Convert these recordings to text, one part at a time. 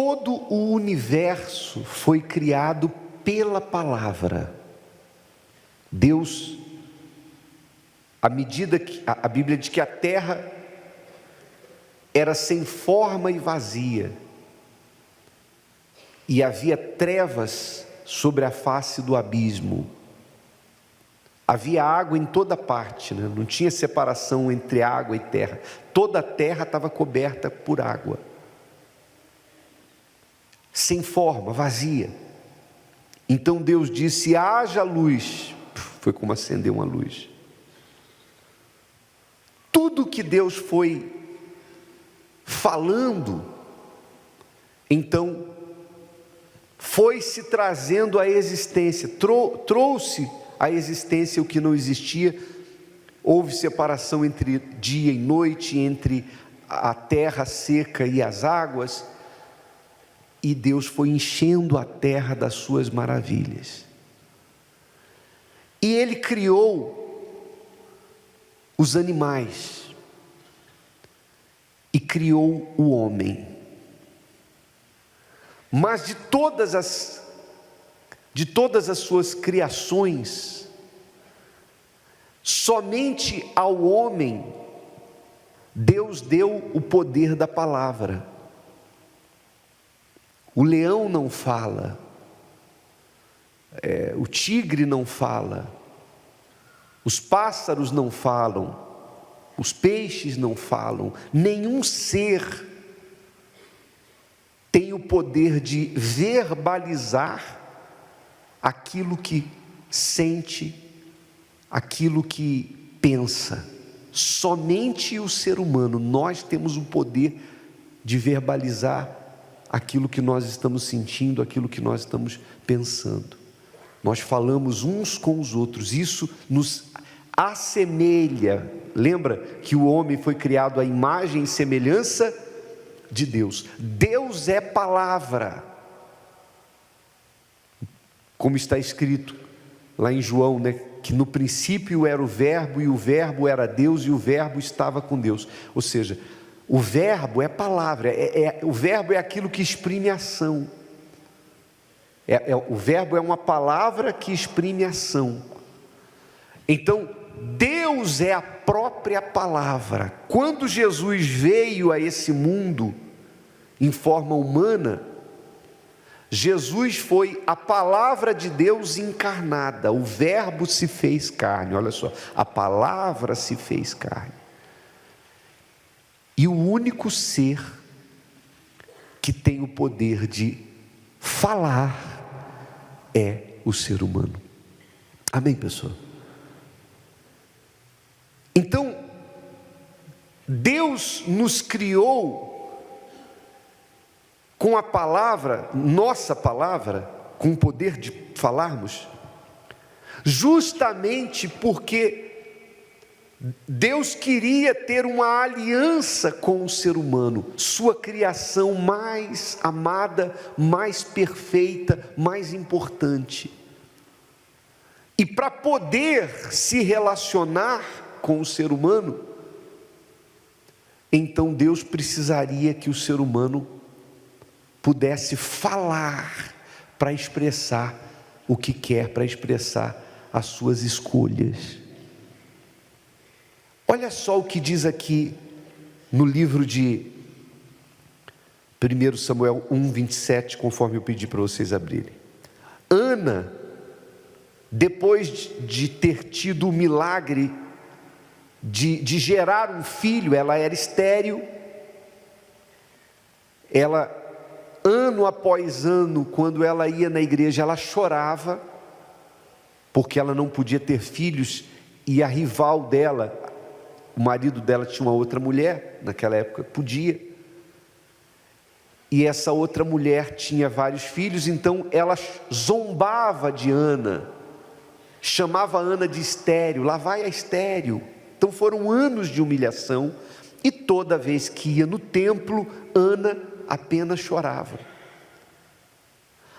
Todo o universo foi criado pela palavra. Deus, à medida que a Bíblia diz que a terra era sem forma e vazia, e havia trevas sobre a face do abismo, havia água em toda parte, né? Não tinha separação entre água e terra, toda a terra estava coberta por água, sem forma, vazia. Então Deus disse: haja luz. Foi como acender uma luz. Tudo que Deus foi falando, então foi se trazendo à existência, trouxe à existência o que não existia. Houve separação entre dia e noite, entre a terra seca e as águas, e Deus foi enchendo a terra das suas maravilhas. E Ele criou os animais, e criou o homem. Mas de todas as suas criações, somente ao homem Deus deu o poder da palavra. O leão não fala, o tigre não fala, os pássaros não falam, os peixes não falam, nenhum ser tem o poder de verbalizar aquilo que sente, aquilo que pensa. Somente o ser humano, nós temos o poder de verbalizar aquilo que nós estamos sentindo, aquilo que nós estamos pensando. Nós falamos uns com os outros, isso nos assemelha. Lembra que o homem foi criado à imagem e semelhança de Deus. Deus é palavra, como está escrito lá em João, né? Que no princípio era o verbo, e o verbo era Deus, e o verbo estava com Deus. Ou seja, o verbo é palavra, o verbo é aquilo que exprime ação, o verbo é uma palavra que exprime ação. Então Deus é a própria palavra. Quando Jesus veio a esse mundo em forma humana, Jesus foi a palavra de Deus encarnada, o verbo se fez carne. Olha só, a palavra se fez carne. E o único ser que tem o poder de falar é o ser humano. Amém, pessoal? Então, Deus nos criou com a palavra, nossa palavra, com o poder de falarmos, justamente porque Deus queria ter uma aliança com o ser humano, sua criação mais amada, mais perfeita, mais importante. E para poder se relacionar com o ser humano, então Deus precisaria que o ser humano pudesse falar para expressar o que quer, para expressar as suas escolhas. Olha só o que diz aqui no livro de 1 Samuel 1:27, conforme eu pedi para vocês abrirem. Ana, depois de ter tido o milagre de gerar um filho, ela era estéril, ela, ano após ano, quando ela ia na igreja, ela chorava, porque ela não podia ter filhos, e a rival dela, o marido dela tinha uma outra mulher, naquela época podia, e essa outra mulher tinha vários filhos, então ela zombava de Ana, chamava Ana de estéril, lá vai a estéril. Então foram anos de humilhação, e toda vez que ia no templo, Ana apenas chorava.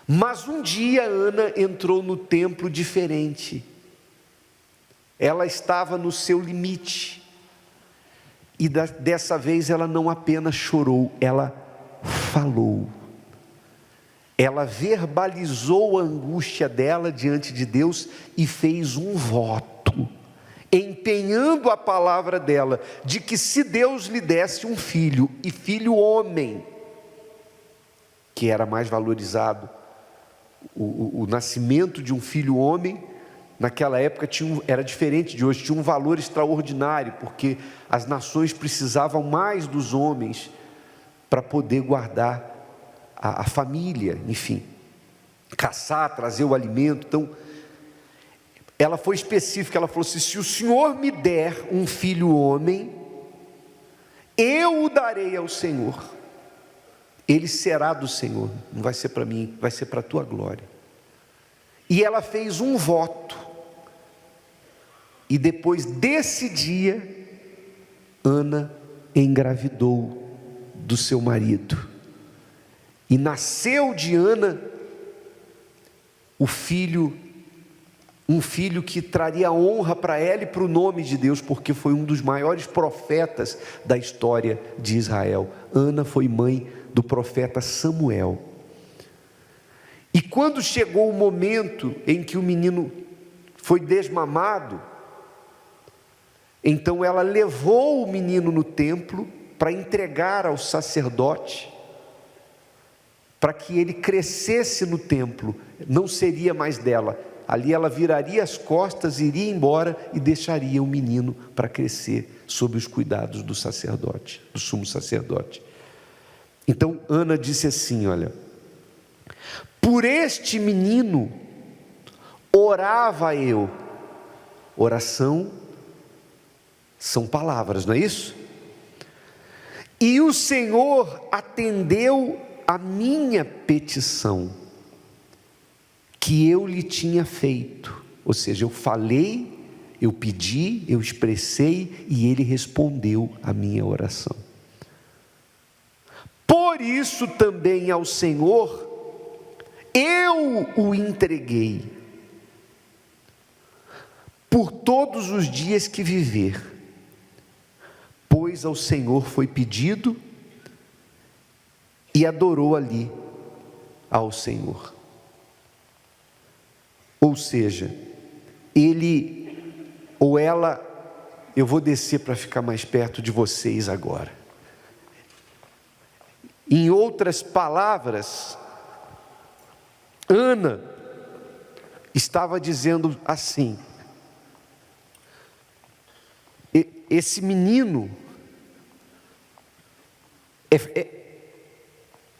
Mas um dia Ana entrou no templo diferente, ela estava no seu limite, e dessa vez ela não apenas chorou, ela falou. ela verbalizou a angústia dela diante de Deus e fez um voto, empenhando a palavra dela, de que se Deus lhe desse um filho, e filho homem, que era mais valorizado, o nascimento de um filho homem, naquela época era diferente de hoje, tinha um valor extraordinário, porque as nações precisavam mais dos homens, para poder guardar a família, enfim, caçar, trazer o alimento. Então, ela foi específica, ela falou assim: se o Senhor me der um filho homem, eu o darei ao Senhor, ele será do Senhor, não vai ser para mim, vai ser para a tua glória. E ela fez um voto, e depois desse dia, Ana engravidou do seu marido, e nasceu de Ana um filho que traria honra para ela e para o nome de Deus, porque foi um dos maiores profetas da história de Israel. Ana foi mãe do profeta Samuel. E quando chegou o momento em que o menino foi desmamado, então ela levou o menino no templo para entregar ao sacerdote, para que ele crescesse no templo, não seria mais dela. Ali ela viraria as costas, iria embora e deixaria o menino para crescer sob os cuidados do sacerdote, do sumo sacerdote. Então Ana disse assim: olha, por este menino orava eu. Oração são palavras, não é isso? E o Senhor atendeu a minha petição, que eu lhe tinha feito. Ou seja, eu falei, eu pedi, eu expressei, e Ele respondeu a minha oração. Por isso também ao Senhor eu o entreguei, por todos os dias que viver, pois ao Senhor foi pedido, e adorou ali ao Senhor. Ou seja, ele ou ela, eu vou descer para ficar mais perto de vocês agora. Em outras palavras, Ana estava dizendo assim: esse menino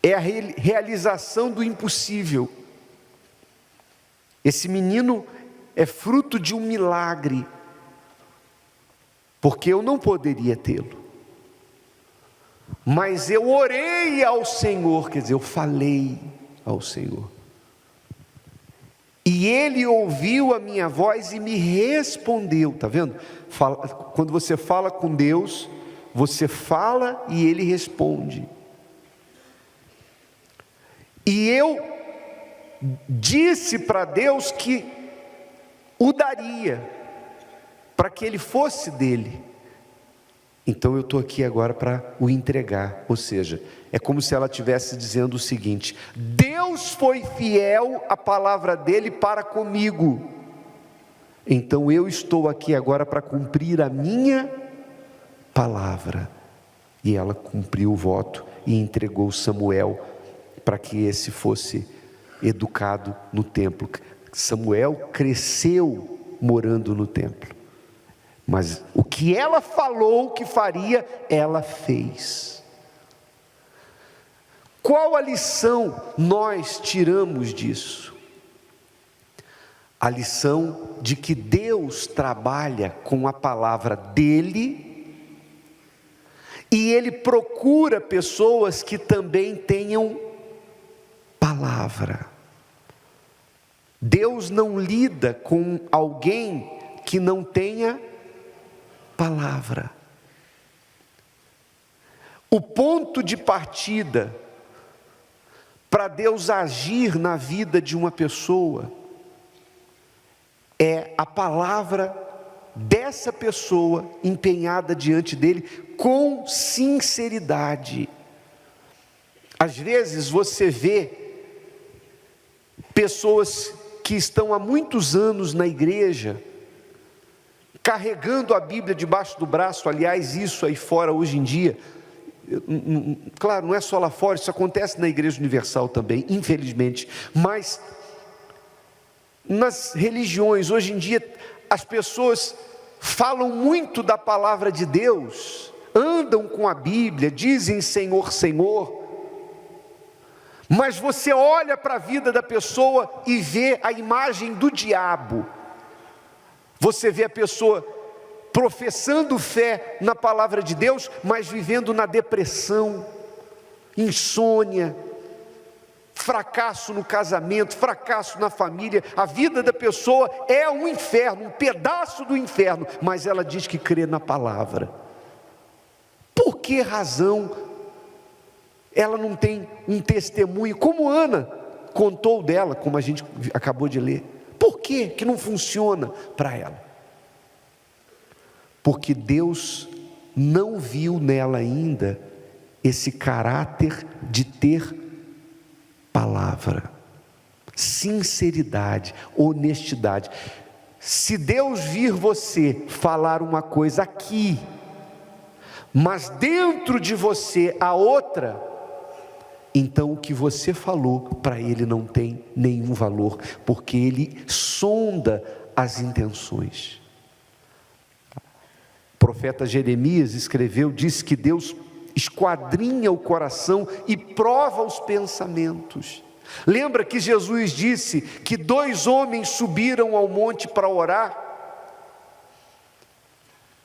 é a realização do impossível. Esse menino é fruto de um milagre, porque eu não poderia tê-lo, mas eu orei ao Senhor, quer dizer, eu falei ao Senhor, e Ele ouviu a minha voz e me respondeu. Está vendo? Quando você fala com Deus, você fala e Ele responde. E eu disse para Deus que o daria, para que ele fosse dele. Então eu estou aqui agora para o entregar. Ou seja, é como se ela estivesse dizendo o seguinte: Deus foi fiel à palavra dele para comigo, então eu estou aqui agora para cumprir a minha palavra. E ela cumpriu o voto e entregou Samuel para que esse fosse educado no templo. Samuel cresceu morando no templo, mas o que ela falou que faria, ela fez. Qual a lição nós tiramos disso? A lição de que Deus trabalha com a palavra dele, e Ele procura pessoas que também tenham palavra. Deus não lida com alguém que não tenha palavra. O ponto de partida para Deus agir na vida de uma pessoa é a palavra dessa pessoa empenhada diante dele com sinceridade. Às vezes você vê pessoas que estão há muitos anos na igreja, carregando a Bíblia debaixo do braço. Aliás, isso aí fora hoje em dia, claro, não é só lá fora, isso acontece na Igreja Universal também, infelizmente, mas nas religiões, hoje em dia, as pessoas falam muito da palavra de Deus, andam com a Bíblia, dizem Senhor, Senhor, mas você olha para a vida da pessoa e vê a imagem do diabo. Você vê a pessoa professando fé na palavra de Deus, mas vivendo na depressão, insônia, fracasso no casamento, fracasso na família. A vida da pessoa é um inferno, um pedaço do inferno, mas ela diz que crê na palavra. Por que razão ela não tem um testemunho, como Ana contou dela, como a gente acabou de ler? Por que não funciona para ela? Porque Deus não viu nela ainda esse caráter de ter palavra, sinceridade, honestidade. Se Deus vir você falar uma coisa aqui, mas dentro de você há outra, então o que você falou para Ele não tem nenhum valor, porque Ele sonda as intenções. O profeta Jeremias escreveu, disse que Deus esquadrinha o coração e prova os pensamentos. Lembra que Jesus disse que 2 homens subiram ao monte para orar?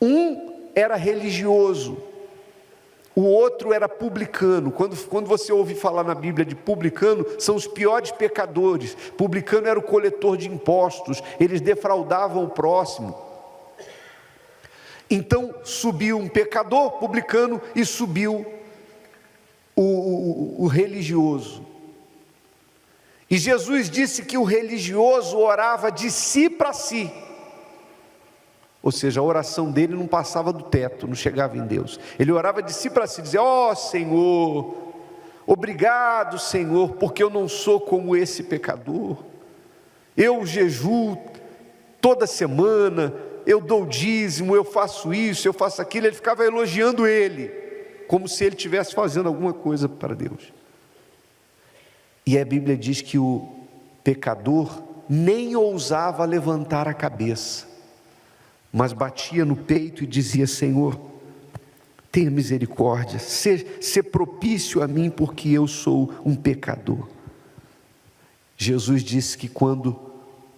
Um era religioso, o outro era publicano. Quando você ouve falar na Bíblia de publicano, são os piores pecadores. Publicano era o coletor de impostos, eles defraudavam o próximo. Então subiu um pecador, publicano, e subiu o religioso. E Jesus disse que o religioso orava de si para si. Ou seja, a oração dele não passava do teto, não chegava em Deus. Ele orava de si para si, dizia: ó Senhor, obrigado Senhor, porque eu não sou como esse pecador. Eu jejuo toda semana, eu dou dízimo, eu faço isso, eu faço aquilo. Ele ficava elogiando ele, como se ele estivesse fazendo alguma coisa para Deus. E a Bíblia diz que o pecador nem ousava levantar a cabeça, mas batia no peito e dizia: Senhor, tenha misericórdia, ser propício a mim, porque eu sou um pecador. Jesus disse que quando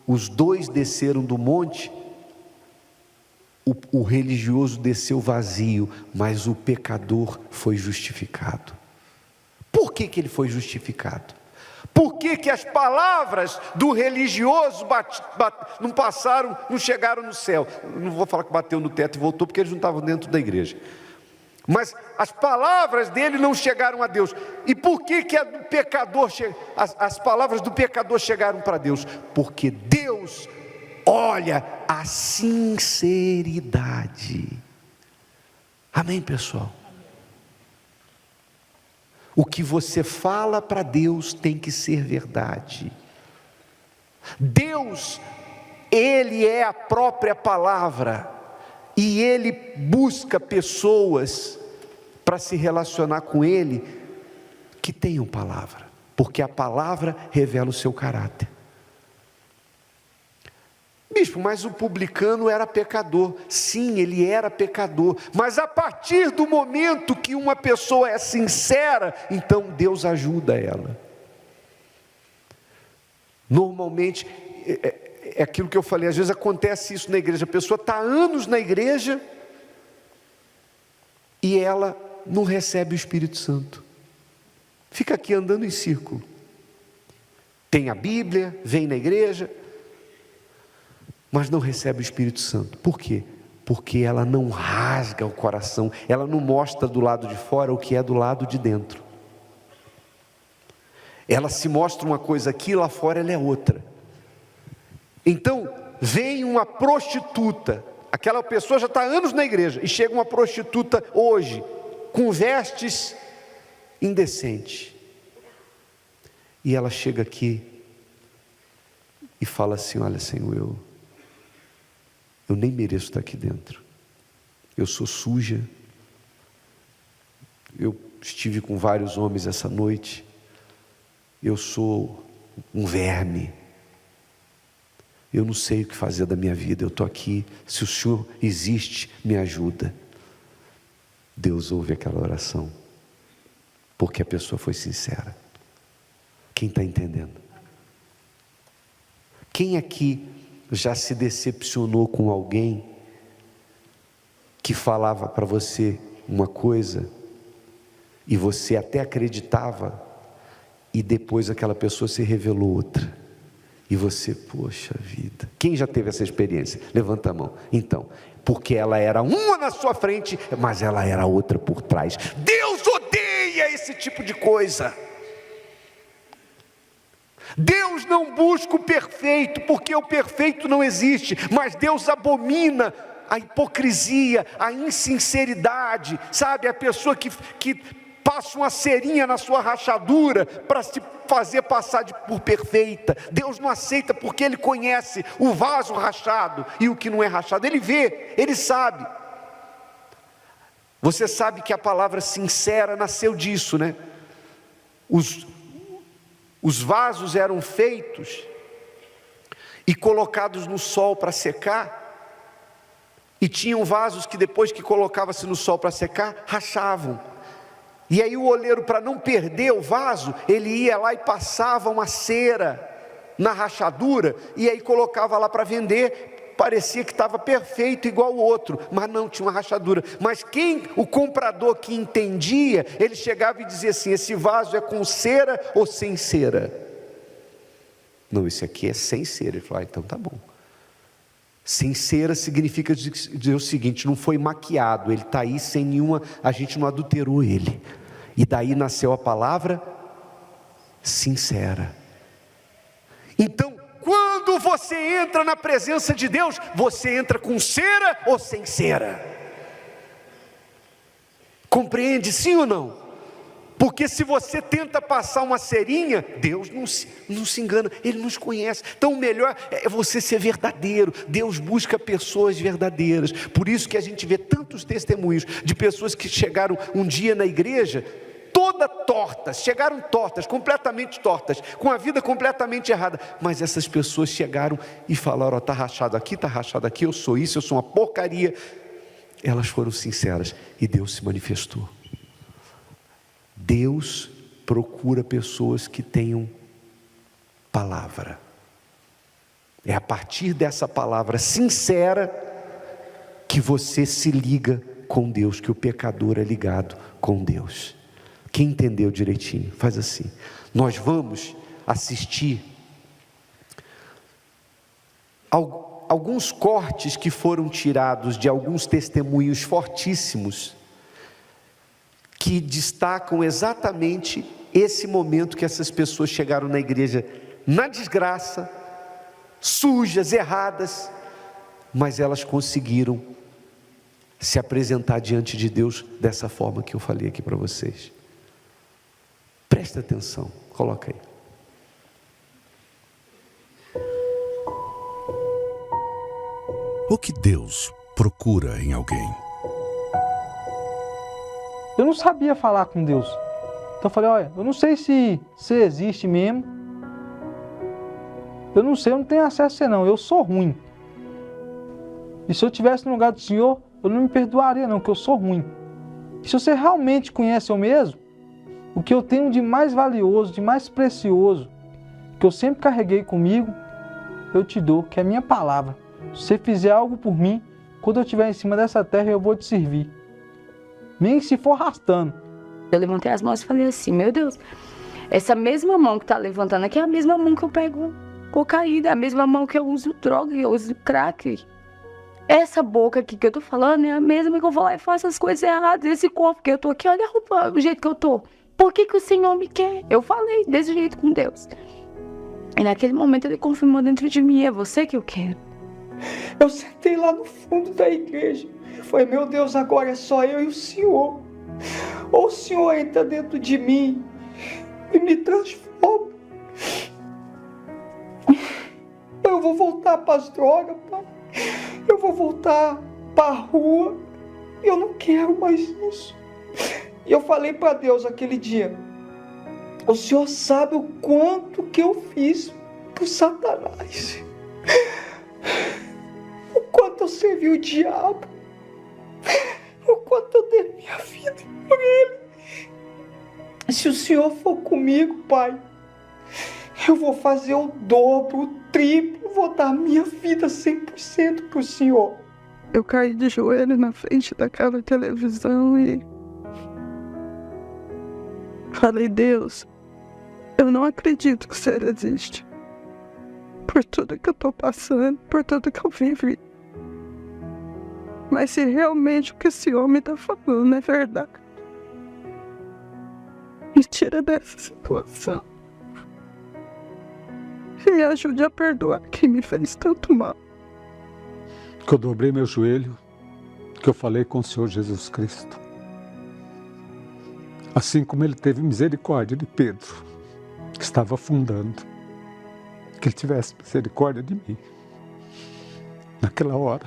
os 2 desceram do monte, o religioso desceu vazio, mas o pecador foi justificado. Por que ele foi justificado? Por que as palavras do religioso não passaram, não chegaram no céu? Não vou falar que bateu no teto e voltou, porque eles não estavam dentro da igreja. Mas as palavras dele não chegaram a Deus. E por que as palavras do pecador chegaram para Deus? Porque Deus olha a sinceridade. Amém, pessoal? O que você fala para Deus tem que ser verdade. Deus, Ele é a própria palavra, e Ele busca pessoas para se relacionar com Ele que tenham palavra, porque a palavra revela o seu caráter. Bispo, mas o publicano era pecador. Sim, ele era pecador, mas a partir do momento que uma pessoa é sincera, então Deus ajuda ela. Normalmente, é aquilo que eu falei, às vezes acontece isso na igreja, a pessoa está há anos na igreja, e ela não recebe o Espírito Santo, fica aqui andando em círculo, tem a Bíblia, vem na igreja, mas não recebe o Espírito Santo. Por quê? Porque ela não rasga o coração, ela não mostra do lado de fora o que é do lado de dentro. Ela se mostra uma coisa aqui, lá fora ela é outra. Então, vem uma prostituta, aquela pessoa já está há anos na igreja, e chega uma prostituta hoje, com vestes indecentes, e ela chega aqui e fala assim: olha, Senhor, eu nem mereço estar aqui dentro, eu sou suja, eu estive com vários homens essa noite, eu sou um verme, eu não sei o que fazer da minha vida, eu estou aqui, se o Senhor existe, me ajuda. Deus ouve aquela oração, porque a pessoa foi sincera. Quem está entendendo? Quem aqui já se decepcionou com alguém que falava para você uma coisa e você até acreditava, e depois aquela pessoa se revelou outra, e você, poxa vida. Quem já teve essa experiência? Levanta a mão. Então, porque ela era uma na sua frente, mas ela era outra por trás. Deus odeia esse tipo de coisa. Deus não busca o perfeito, porque o perfeito não existe, mas Deus abomina a hipocrisia, a insinceridade, sabe? A pessoa que passa uma cerinha na sua rachadura para se fazer passar por perfeita. Deus não aceita, porque Ele conhece o vaso rachado e o que não é rachado. Ele vê, Ele sabe. Você sabe que a palavra sincera nasceu disso, né? Os vasos eram feitos e colocados no sol para secar, e tinham vasos que depois que colocava-se no sol para secar, rachavam. E aí o oleiro, para não perder o vaso, ele ia lá e passava uma cera na rachadura, e aí colocava lá para vender. Parecia que estava perfeito igual o outro, mas não, tinha uma rachadura. Mas o comprador que entendia, ele chegava e dizia assim: esse vaso é com cera ou sem cera? Não, esse aqui é sem cera. Ele falou: então tá bom. Sem cera significa dizer o seguinte: não foi maquiado, ele está aí sem nenhuma, a gente não adulterou ele. E daí nasceu a palavra sincera. Então, quando você entra na presença de Deus, você entra com cera ou sem cera? Compreende, sim ou não? Porque se você tenta passar uma cerinha, Deus não se engana, Ele nos conhece. Então o melhor é você ser verdadeiro. Deus busca pessoas verdadeiras. Por isso que a gente vê tantos testemunhos de pessoas que chegaram um dia na igreja toda tortas, chegaram tortas, completamente tortas, com a vida completamente errada, mas essas pessoas chegaram e falaram: está rachado aqui, eu sou isso, eu sou uma porcaria. Elas foram sinceras e Deus se manifestou. Deus procura pessoas que tenham palavra. É a partir dessa palavra sincera que você se liga com Deus, que o pecador é ligado com Deus. Quem entendeu direitinho, faz assim. Nós vamos assistir alguns cortes que foram tirados de alguns testemunhos fortíssimos, que destacam exatamente esse momento que essas pessoas chegaram na igreja na desgraça, sujas, erradas, mas elas conseguiram se apresentar diante de Deus dessa forma que eu falei aqui para vocês. Presta atenção, coloca aí. O que Deus procura em alguém? Eu não sabia falar com Deus. Então eu falei: olha, eu não sei se você existe mesmo. Eu não sei, eu não tenho acesso a você não, eu sou ruim. E se eu estivesse no lugar do Senhor, eu não me perdoaria não, porque eu sou ruim. E se você realmente conhece eu mesmo, o que eu tenho de mais valioso, de mais precioso, que eu sempre carreguei comigo, eu te dou, que é a minha palavra. Se você fizer algo por mim, quando eu estiver em cima dessa terra, eu vou te servir. Nem se for arrastando. Eu levantei as mãos e falei assim: meu Deus, essa mesma mão que está levantando aqui é a mesma mão que eu pego cocaína, é a mesma mão que eu uso droga, que eu uso crack. Essa boca aqui que eu tô falando é a mesma que eu vou lá e faço as coisas erradas. Esse corpo que eu tô aqui, olha a roupa, o jeito que eu tô. Por que o Senhor me quer? Eu falei desse jeito com Deus. E naquele momento Ele confirmou dentro de mim: é você que eu quero. Eu sentei lá no fundo da igreja. Eu falei: meu Deus, agora é só eu e o Senhor. Ou o Senhor entra dentro de mim e me transforma, voltar para as drogas, pai. Eu vou voltar para a rua. Eu não quero mais isso. E eu falei para Deus aquele dia: o Senhor sabe o quanto que eu fiz por Satanás. O quanto eu servi o diabo. O quanto eu dei minha vida por ele. Se o Senhor for comigo, Pai, eu vou fazer o dobro, o triplo, vou dar minha vida 100% para o Senhor. Eu caí de joelho na frente daquela televisão e falei: Deus, eu não acredito que o Senhor existe. Por tudo que eu estou passando, por tudo que eu vivi. Mas se realmente o que esse homem está falando é verdade, me tira dessa situação. E me ajude a perdoar quem me fez tanto mal. Que eu dobrei meu joelho, que eu falei com o Senhor Jesus Cristo. Assim como Ele teve misericórdia de Pedro, que estava afundando, que Ele tivesse misericórdia de mim. Naquela hora,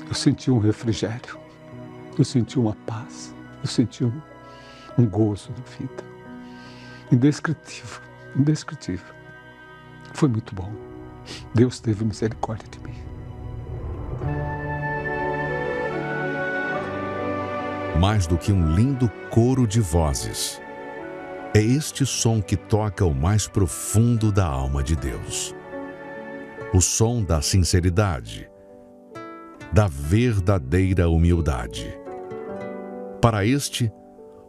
eu senti um refrigério, eu senti uma paz, eu senti um gozo na vida. Indescritível, indescritível. Foi muito bom. Deus teve misericórdia de mim. Mais do que um lindo coro de vozes, é este som que toca o mais profundo da alma de Deus. O som da sinceridade, da verdadeira humildade. Para este,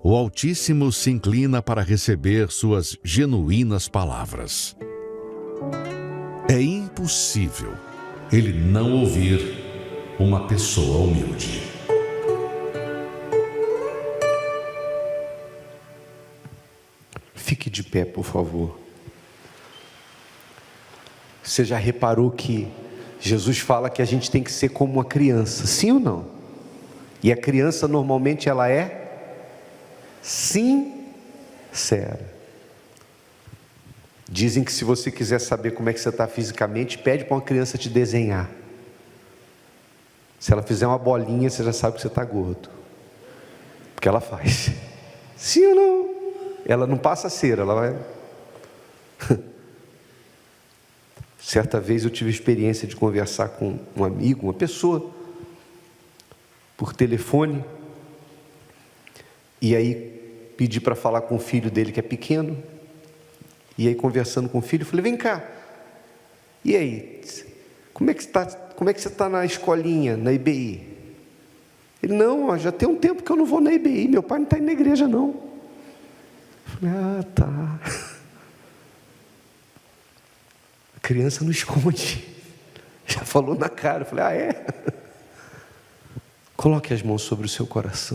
o Altíssimo se inclina para receber suas genuínas palavras. É impossível Ele não ouvir uma pessoa humilde. Fique de pé, por favor. Você já reparou que Jesus fala que a gente tem que ser como uma criança, sim ou não? E a criança normalmente ela é sincera. Dizem que se você quiser saber como é que você está fisicamente, pede para uma criança te desenhar. Se ela fizer uma bolinha, você já sabe que você está gordo. Porque ela faz. Sim ou não? Ela não passa cera, ela vai... Certa vez eu tive a experiência de conversar com um amigo, uma pessoa, por telefone, e aí pedi para falar com o filho dele que é pequeno, e aí conversando com o filho, eu falei: vem cá, e aí, como é que você está na escolinha, na IBI? Ele: não, já tem um tempo que eu não vou na IBI, meu pai não está indo na igreja não. Eu falei: ah, tá. A criança não esconde, já falou na cara. Eu falei: ah, é? Coloque as mãos sobre o seu coração.